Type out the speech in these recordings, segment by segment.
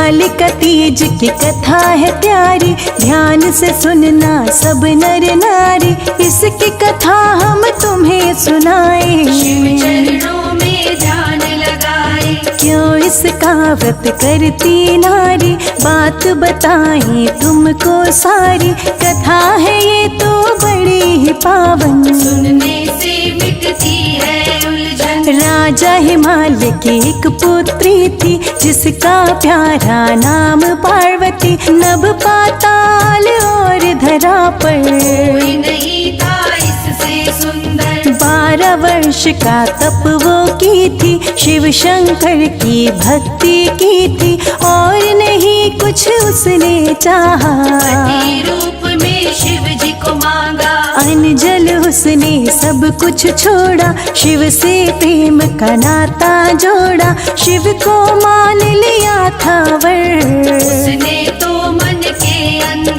हिमालय का तीज की कथा है प्यारी, ध्यान से सुनना सब नर नारी। इसकी कथा हम तुम्हें सुनाए, शिव चरणों में ध्यान लगाए। क्यों इसका व्रत करती नारी, बात बताएं तुमको सारी। कथा है ये तो बड़ी ही पावन, सुनने से मिटती है उलझन। राजा हिमालय की एक पुत्री थी, जिसका प्यारा नाम पार्वती। नभ पाताल और धरा पर कोई नहीं था इससे सुंदर। 12 वर्ष का तप वो की थी, शिव शंकर की भक्ति की थी। और नहीं कुछ उसने चाहा, पति रूप में शिव जी को मांगा। अनजल उसने सब कुछ छोड़ा, शिव से प्रेम का नाता जोड़ा। शिव को मान लिया था वर, उसने तो मन के अंदर।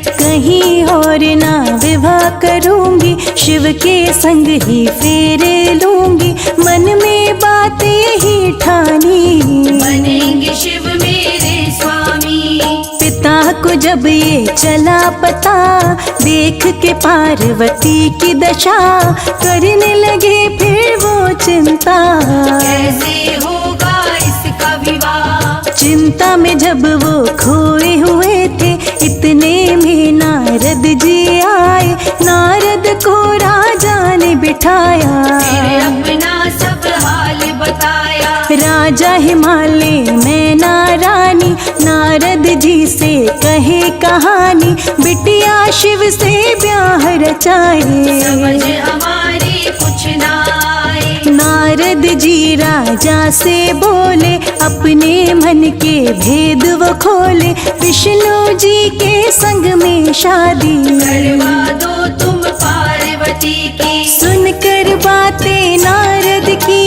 कहीं और ना विवाह करूंगी, शिव के संग ही फेरे लूंगी। मन में बात यही ठानी, बनेंगे शिव मेरे स्वामी। पिता को जब ये चला पता, देख के पार्वती की दशा। करने लगे फिर वो चिंता, कैसे होगा इसका विवाह। चिंता में जब वो खोए हुए थे, इतने में नारद जी आए। नारद को राजा ने बिठाया, फिर अपना सब हाल बताया। राजा हिमालय में नारानी, नारद जी से कहे कहानी। बिटिया शिव से ब्याह रचाए, समझ हमारी कुछ ना आए। नारद जी राजा से बोले, अपने मन के भेद वो खोले। विष्णु जी के संग में शादी करवा दो तुम पार्वती की। सुनकर बातें नारद की,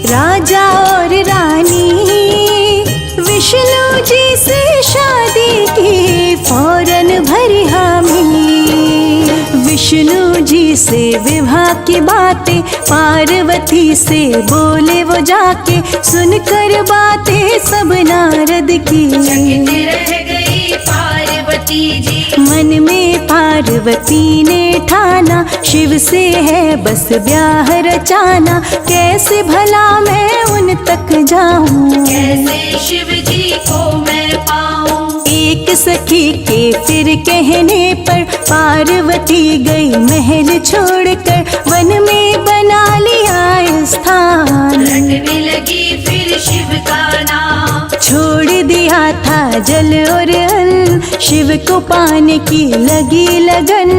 राजा और रानी विष्णु जी से शादी की फौरन भरी हामी। विष्णु जी से विवाह की बातें पार्वती से बोले वो जाके। सुनकर बातें सब नारद की, चकित रह गई पार्वती जी। मन में पार्वती ने ठाना, शिव से है बस ब्याह रचाना। कैसे भला मैं उन तक जाऊं, कैसे शिव जी को मैं पाऊं। एक सखी के फिर कहने पर, पार्वती गई महल छोड़कर। वन में बना लिया स्थान, रटने लगी फिर शिव का नाम। छोड़ दिया था जल और अन्न, शिव को पाने की लगी लगन।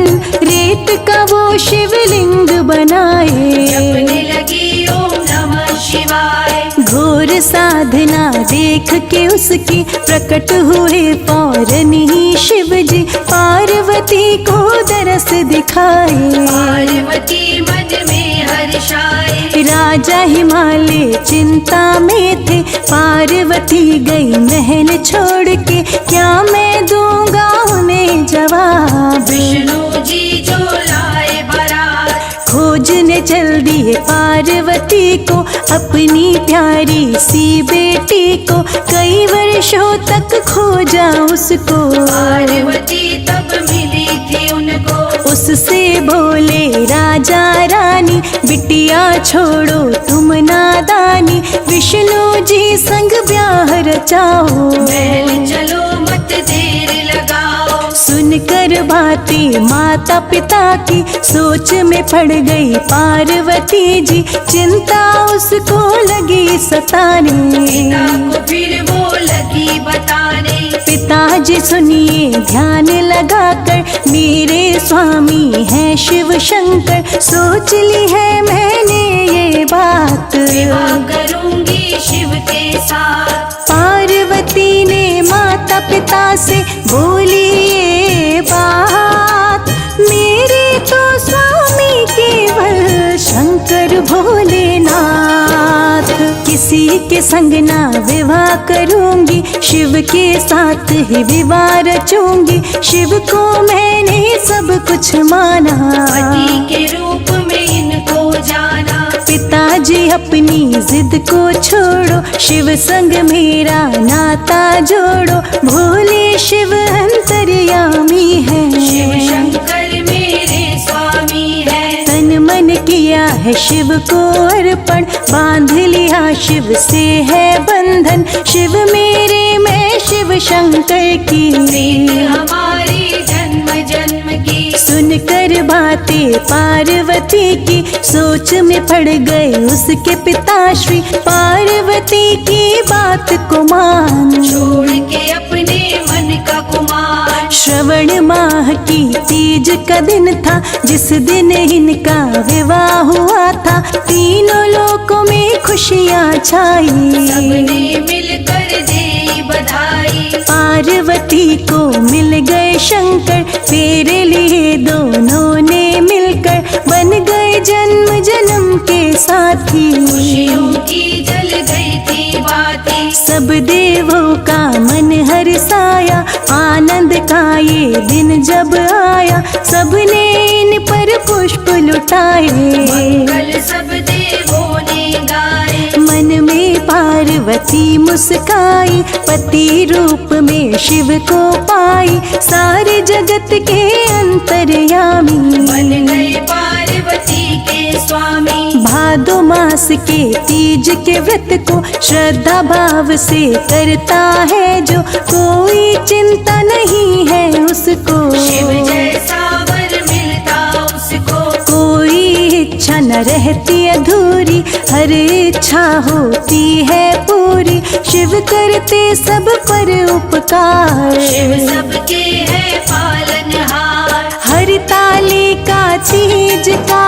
रेत का वो शिवलिंग बनाए, जपने लगी ओम नमः शिवाय। घोर साधना देख के उसकी, प्रकट हुए फौरन ही शिव जी। पार्वती को दरस दिखाए, पार्वती मन में हर्षाए। राजा हिमालय चिंता में थे। पार्वती गई महल छोड़ के, क्या मैं दूंगा उन्हें जवाब। विष्णु जी जो लाए बारात। खोजने चल दिए पार्वती को, अपनी प्यारी सी बेटी को। कई वर्षों तक खोजा उसको, पार्वती तब मिली थी उनको। उससे बोले राजा रानी, बिटिया छोड़ो तुम नादानी। विष्णु जी संग ब्याह रचाओ, महल चलो मत देर लगाओ। सुनकर बातें माता पिता की, सोच में पड़ गई पार्वती जी। चिंता उसको लगी सताने, पिता को फिर वो लगी बताने। पिताजी सुनिए ध्यान लगाकर, मेरे स्वामी हैं शिव शंकर। सोच ली है मैंने ये बात, विवाह करूंगी शिव के साथ। पार्वती ने माता पिता से बोली ये बात। मेरे तो स्वामी केवल शंकर भोलेनाथ, किसी के संग ना विवाह करूंगी। शिव के साथ ही विवाह रचूंगी। शिव को मैंने सब कुछ माना, पति के रूप में इनको जाना। पिता जी अपनी जिद को छोड़ो, शिव संग मेरा नाता जोड़ो। भोले शिव अंतर्यामी है, शिव शंकर मेरे स्वामी है। तन मन किया है शिव को अर्पण, बांध लिया शिव से है बंधन। शिव मेरे मैं शिव शंकर की, प्रीत हमारी जन्म जन्म की। सुनकर बातें पार्वती की, सोच में पड़ गए उसके पिताश्री। पार्वती की बात को मान, छोड़ के अपने मन का कुमार। श्रवण माह की तीज का दिन था, जिस दिन इनका विवाह हुआ था। तीनों लोकों में खुशियाँ छाई, सबने मिलकर दी बधाई। पार्वती को मिल गए शंकर, तेरे लिए दोनों ने मिलकर बन गए जन्म जन्म के साथी। खुशियों की जल गई थी बाती, सब देवों का मन हर्षाया, आनंद का ये दिन जब आया। सबने इन पर पुष्प लुटाए, मंगल सब देवों ने गाए। मन में पार्वती मुस्काई, पति रूप में शिव को पाई। सारे जगत के अंतर्यामी, बन गए पार्वती के स्वामी। भादो मास के तीज के व्रत को श्रद्धा भाव से करता है जो, कोई चिंता नहीं है उसको। शिव जैसा वर मिलता उसको, कोई इच्छा न रहती अधूरी, हर इच्छा होती है पूरी। शिव करते सब पर उपकार, शिव सबके है पालनहार। हर ताले का तीज का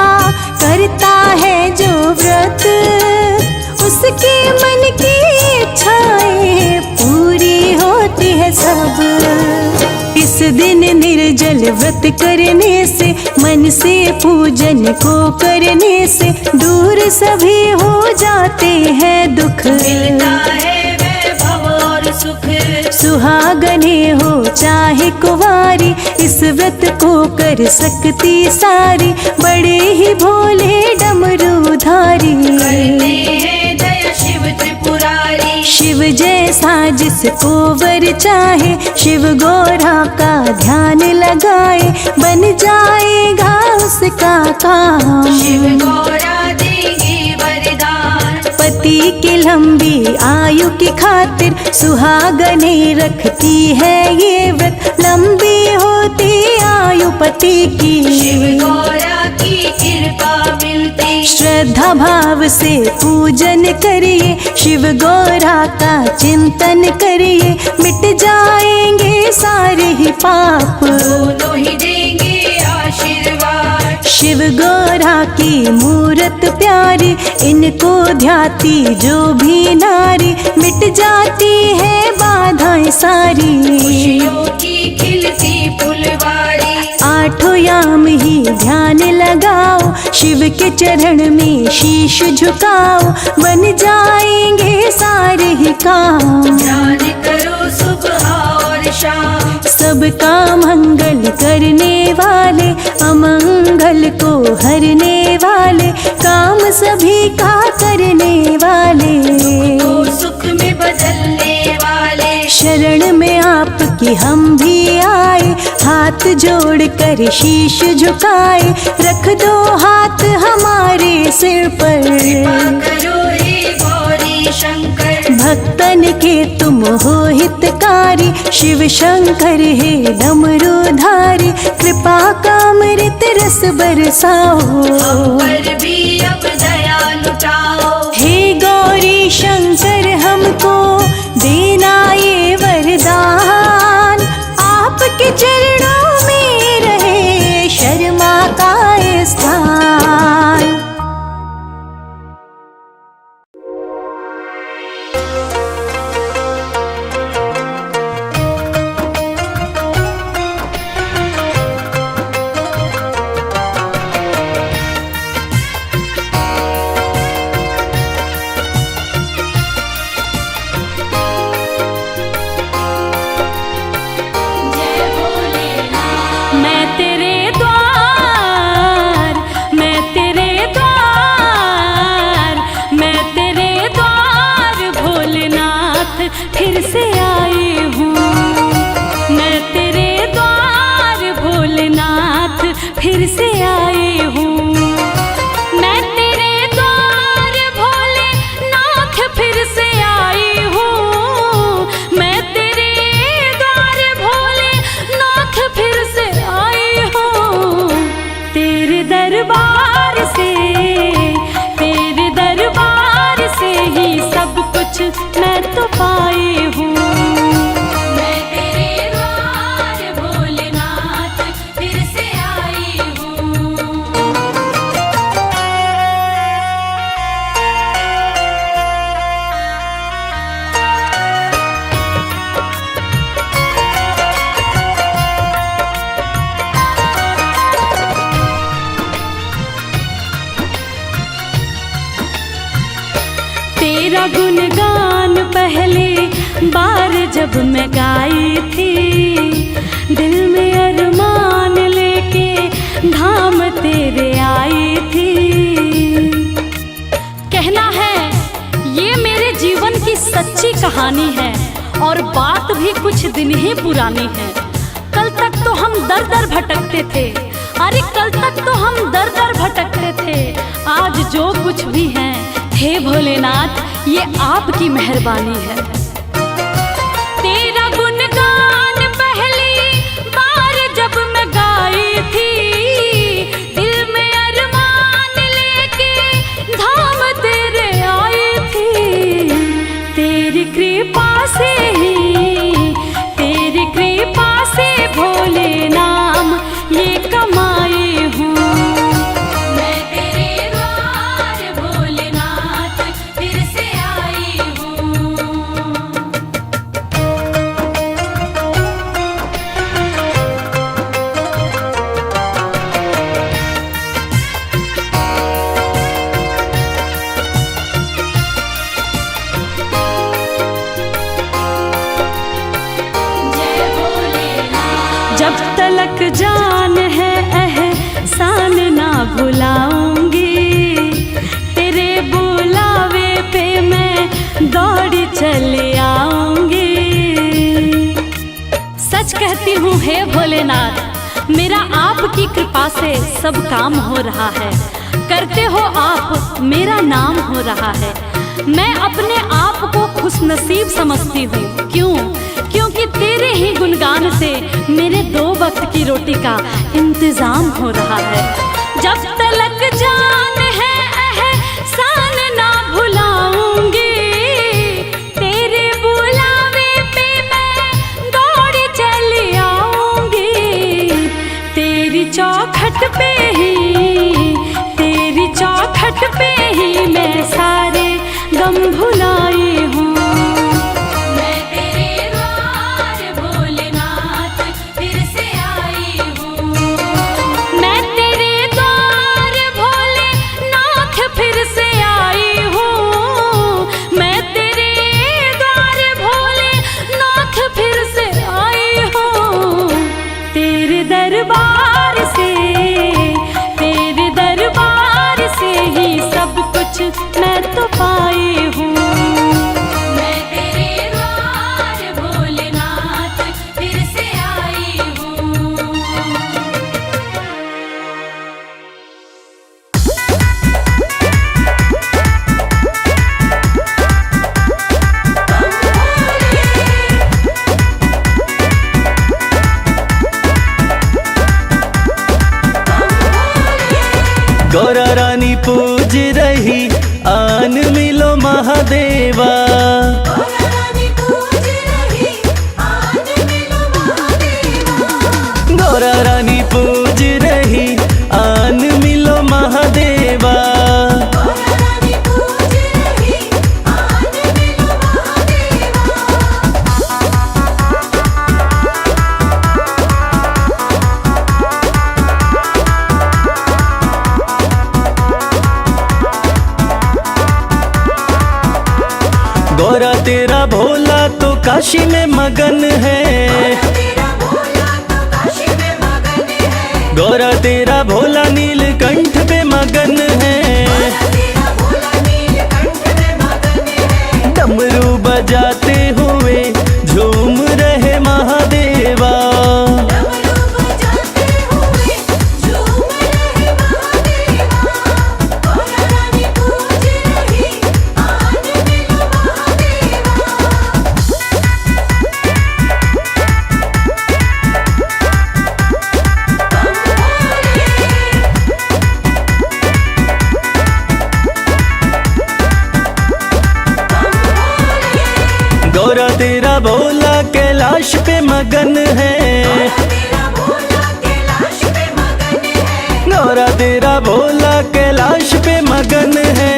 करता है जो व्रत, उसके मन की इच्छाएं पूरी होती है सब। इस दिन निर्जल व्रत करने से, मन से पूजन को करने से, दूर सभी हो जाते हैं दुख। मिलता है वैभव और सुख, सुहागने हो चाहे कुंवारी, इस व्रत को कर सकती सारी। बड़े ही भोले डमरूधारी, करते हैं दया शिव त्रिपुरारी। शिव जैसा जिसको वर चाहे, शिव गौरा का ध्यान लगाए, बन जाएगा उसका काम। शिव गौरा देंगे वरदान, पति की लंबी आयु की खातिर, सुहागने रखती है ये व्रत। लंबी होती आयु पति शिव की, गौरा की कृपा मिलती। श्रद्धा भाव से पूजन करिए, शिव गौरा का चिंतन करिए। मिट जाएंगे सारे ही पाप, दोनों ही देंगे आशीर्वाद। शिव गौरा की मूरत प्यारी, इनको ध्याती जो भी नारी, मिट जाती है बाधाएं सारी। खुशियों की खिलती फुलवारी, आठों याम ही ध्यान लगाओ, शिव के चरण में शीश झुकाओ। बन जाएंगे सारे ही काम, ध्यान करो सुबह और शाम। सबका मंगल करने वाले, अमंगल को हरने वाले, काम सभी का करने वाले, को सुख में बदलने वाले। शरण में आपकी हम भी आए, हाथ जोड़ कर शीश झुकाए। रख दो हाथ हमारे सिर पर, कृपा करो हे गौरी शंकर। भक्तन के तुम हो हितकारी, शिव शंकर हे डमरूधारी। कृपा का अमृत रस बरसाओ, हम पर भी अब दया लुटाओ। हे गौरी शंकर हमको देना ये वरदान। आपके चरणों में रहे शर्मा का स्थान। तेरा गुणगान पहले बार जब मैं गाई थी, दिल में अरमान लेके धाम तेरे आई थी। कहना है ये मेरे जीवन की सच्ची कहानी है और बात भी कुछ दिन ही पुरानी है। कल तक तो हम दर दर भटकते थे, अरे कल तक तो हम दर दर भटकते थे। आज जो कुछ भी है हे भोलेनाथ ये आपकी मेहरबानी है। तेरा गुणगान पहली बार जब मैं गाई थी, दिल में अरमान लेके धाम तेरे आई थी। तेरी कृपा से ही, तेरी कृपा से भोले नाम ये कमाई हूँ। मैं तेरे द्वार भोलेनाथ फिर से आई हूँ। जय भोलेनाथ। जब तलक जान है एहसान ना भुलाऊंगी, तेरे बुलावे पे मैं दौड़ी चली आऊंगी। सच कहती हूँ हे भोलेनाथ, मेरा आपकी कृपा से सब काम हो रहा है। करते हो आप मेरा नाम हो रहा है। मैं अपने आप को खुशनसीब समझती हूँ। क्यों? क्योंकि तेरे ही गुणगान से मेरे 2 वक्त की रोटी का इंतजाम हो रहा है। जब तलक जान है एहसान ना भुलाऊंगी, तेरे बुलावे पे मैं दौड़ी चली आऊंगी। तेरी चौखट पे ही, तेरी चौखट पे ही मैं सारे गम भुलाई हूँ। मैं तेरे द्वार भोलेनाथ फिर से आई हूँ। मैं तेरे द्वार भोलेनाथ फिर से आई हूँ। मैं तेरे द्वार भोलेनाथ फिर से आई हूँ। तेरे दरबार से, तेरे दरबार से ही सब कुछ मैं तो पाई हूँ। मैं तेरे द्वार भोलेनाथ फिर से आई हूँ। गौरा रानी पूज रही आन मिलो महादेवा। गौरा रानी पूज रही आन मिलो महादेवा। गौरा तेरा भोला तो काशी में मगन है। गौरा तेरा भोला नीलकंठ पे मगन है। डमरू बजाते हुए झूम रहे महादेवा। गौरा तेरा भोला कैलाश पे मगन है। गौरा तेरा भोला कैलाश पे मगन है।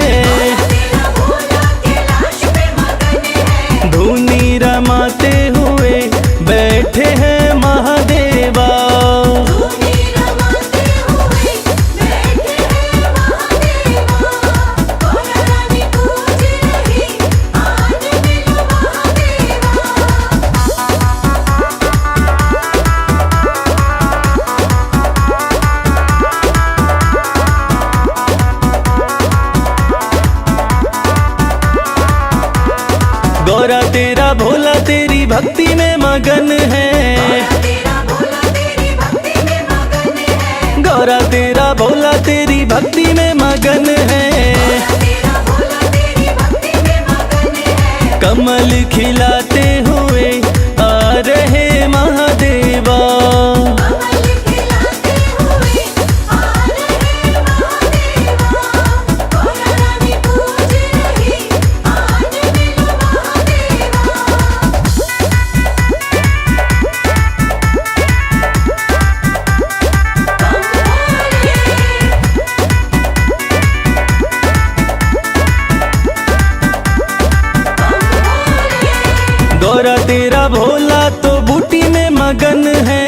धुनी रमाते हुए बैठे हैं महादेवा। गौरा तेरा भोला तेरी भक्ति में मगन है। तेरा भोला तेरी भक्ति में मगन है। गौरा तेरा भोला तेरी भक्ति में मगन है। तेरा भोला तेरी भक्ति में मगन है। कमल खिलाते हुए आ रहे महादेवा। कमल खिलाते हुए आ रहे महादेवा। गौरा रानी पूज रही आज मिलो महादेवा। गौरा तेरा भोला तो बूटी में मगन है।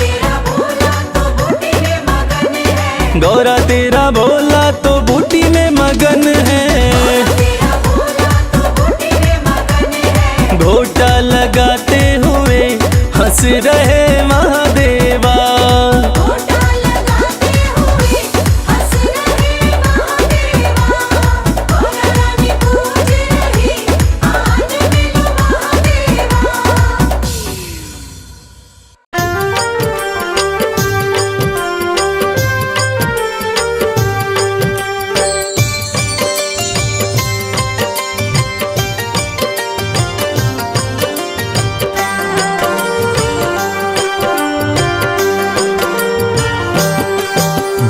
तेरा भोला तो बूटी में मगन है। गौरा तेरा भोला तो बूटी में मगन है। तेरा भोला तो बूटी में मगन है। घोटा लगाते हुए हंस रहे महादेवा। घोटा लगाते हुए हंस रहे महादेवा। गौरा रानी पूज रही आज मिलो महादेवा।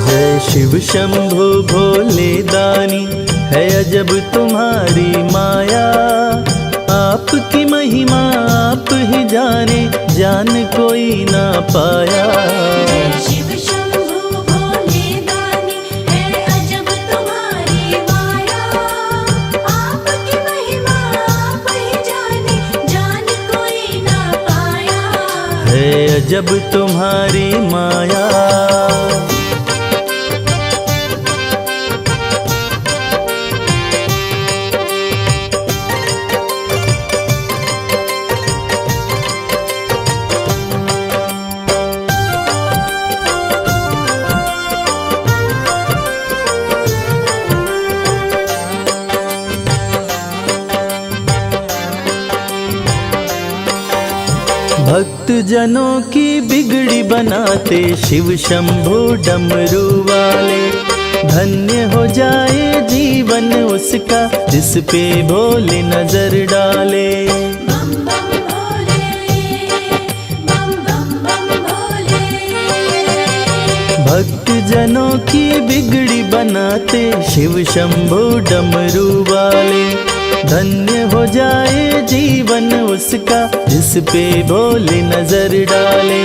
जय शिव शंभु भोले दानी, है अजब तुम्हारी माया। आपकी महिमा आप ही जाने, जान कोई ना पाया। शिव शंभु भोले दानी, है अजब तुम्हारी माया। आपकी महिमा आप ही जाने, जान कोई ना पाया। है अजब तुम्हारी माया। भक्त जनों की बिगड़ी बनाते शिव शंभु डमरू वाले। धन्य हो जाए जीवन उसका, जिस पे भोले नजर डाले। बम बम भोले, बम बम बम भोले। भक्त जनों की बिगड़ी बनाते शिव शंभु डमरू वाले। धन्य हो जाए जीवन उसका, जिस पे भोले नजर डाले।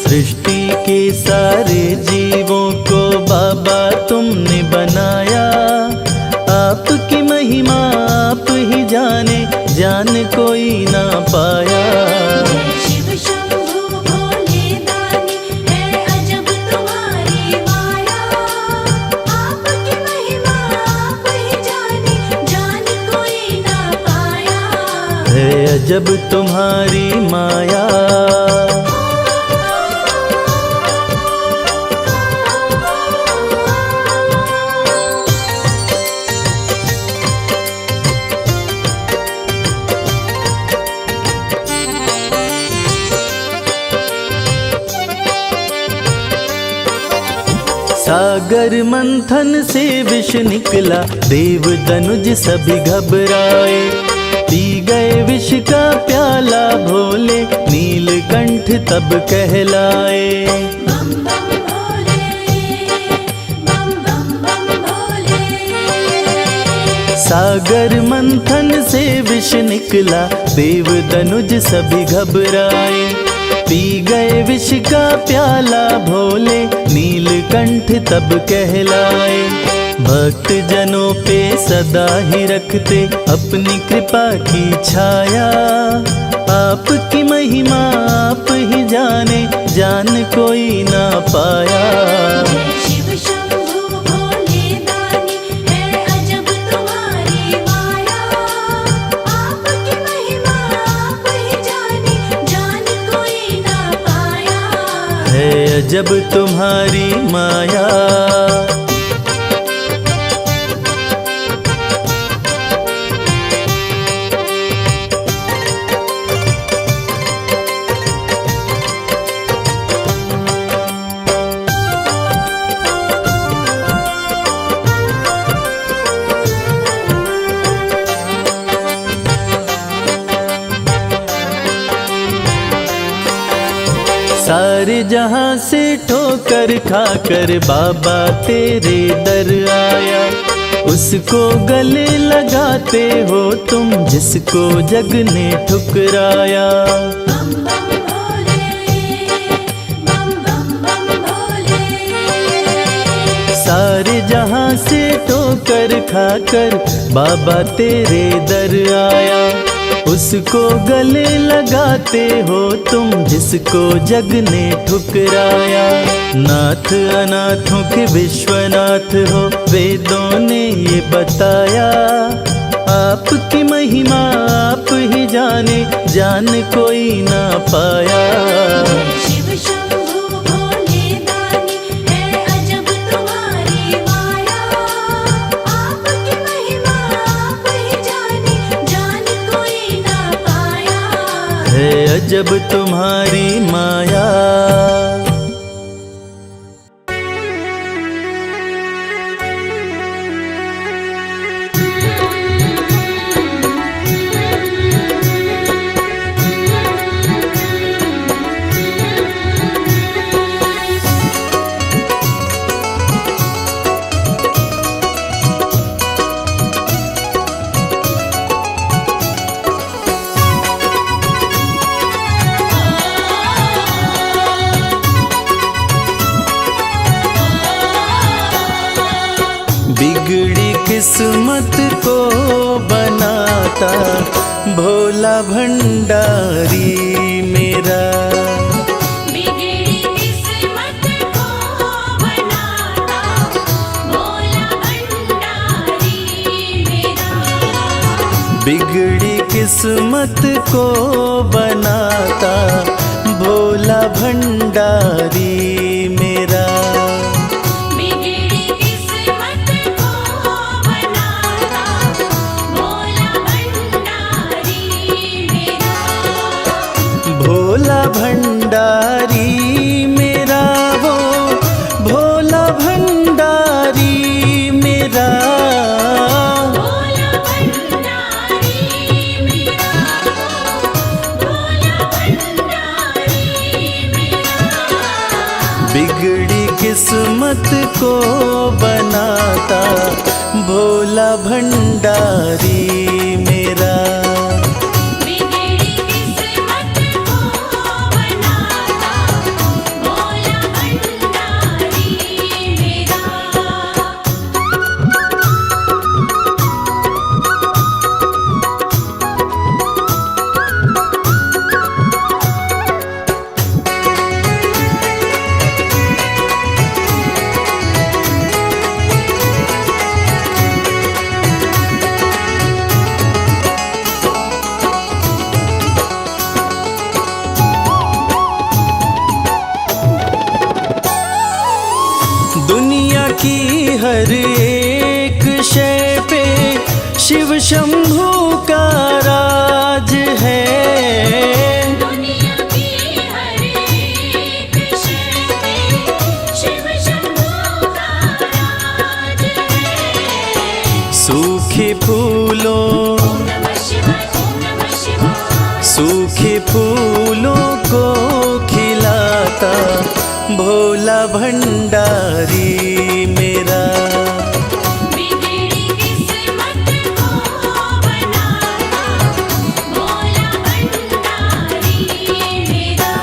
सृष्टि के सारे जीवों को बाबा तुमने बनाया। आपकी महिमा आप ही जाने, जान कोई ना पाया। शिव शंभु भोले दानी, है अजब तुम्हारी माया। आपकी महिमा आप ही जाने, जान कोई ना पाया। है अजब तुम्हारी माया। सागर मंथन से विष निकला, देव दनुज सभी घबराए। पी गए विष का प्याला भोले, नीलकंठ तब कहलाए। बम बम भोले, बम बम बम भोले। सागर मंथन से विष निकला, देव दनुज सभी घबराए। पी गए विष का प्याला भोले, नीलकंठ तब कहलाए। भक्त जनों पे सदा ही रखते अपनी कृपा की छाया। आपकी महिमा आप ही जाने, जान कोई ना पाया। शिव शंभु भोले दानी, है अजब तुम्हारी माया। आपकी महिमा आप ही जाने, जान कोई ना पाया। है अजब तुम्हारी माया। सारे जहां से ठोकर खाकर बाबा तेरे दर आया। उसको गले लगाते हो तुम जिसको जग ने ठुकराया। बम बम भोले, बम बम बम भोले। सारे जहां से ठोकर खाकर बाबा तेरे दर आया। उसको गले लगाते हो तुम जिसको जग ने ठुकराया। नाथ अनाथों के विश्वनाथ हो वेदों ने ये बताया। आपकी महिमा आप ही जाने, जान कोई ना पाया। शिव शंभु भोले दानी है अजब तुम्हारी माया। आपकी महिमा आप ही जाने, जान कोई ना पाया। है अजब तुम्हारी माया। बिगड़ी किस्मत को बनाता भोला भंडारी मेरा। बिगड़ी किस्मत को बनाता भोला भंडारी मेरा। बिगड़ी किस्मत को बनाता भोला भंडारी मेरा। बिगड़ी किस्मत को बनाता भोला भंडारी मेरा। भोला भंडारी मेरा वो भोला भंडारी मेरा। भोला भंडारी मेरा, भोला भंडारी मेरा। बिगड़ी किस्मत को बनाता भोला भंडारी मेरा। बिगड़ी किस्मत को बनाता भोला भंडारी मेरा। दुनिया की हर एक शय पे शिव शंभू का राज है। दुनिया की हर एक शय पे शिव शंभू का राज है। सूखे फूलों ओम नमः शिवाय, ओम नमः शिवाय। सूखे फूलों को खिलाता भोला भंडारी मेरा। बिगड़ी किस्मत को बनाता भोला भंडारी मेरा।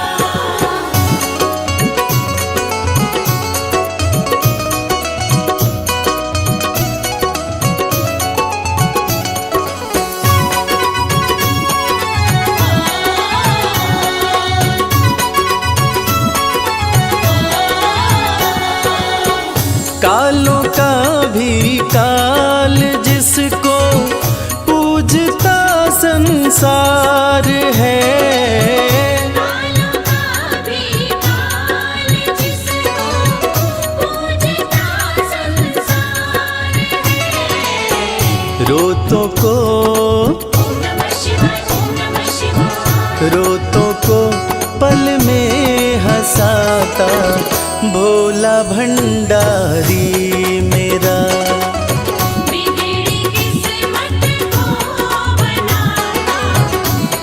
कालों का भी काल जिसको पूजता संसार है। कालों का भी काल जिसको पूजता संसार है। रोतों को ओम नमः शिवाय, ओम नमः शिवाय। रोतों को पल में हंसाता भोला भंडारी मेरा। बिगड़ी किस्मत को बनाता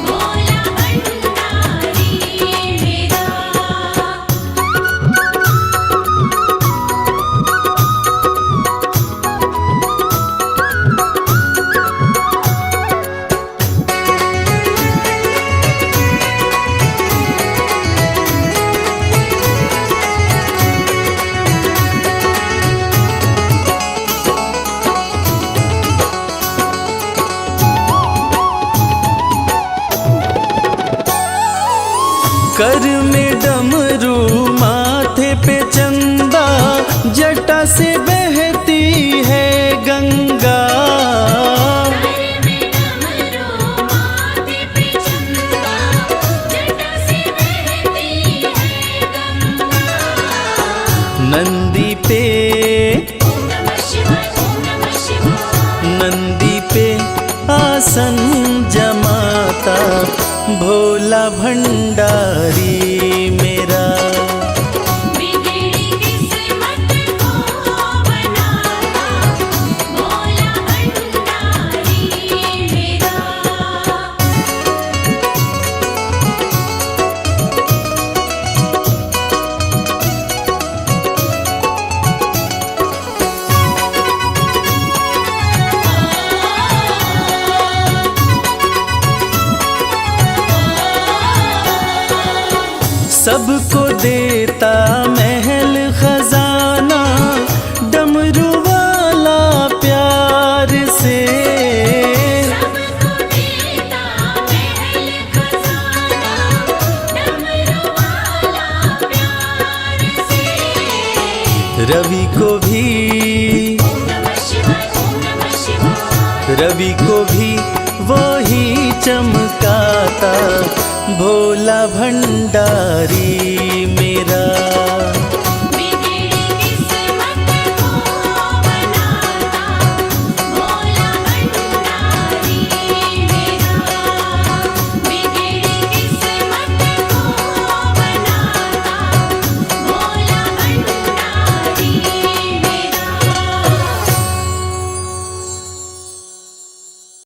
भोला भंडारी मेरा। कर में डमरू माथे पे चंदा, जटा से बहती है गंगा। नंदी पे नंदी पे आसन जमाता भोला भंडारी मेरा। बिगड़ी किस्मत को बनाता भोला भंडारी मेरा। सबको देता महल खजाना, डमरू वाला प्यार से। सबको देता महल खजाना, डमरू वाला प्यार से। रवि को भी रवि को भी वही चमकाता भोला भंडारी मेरा।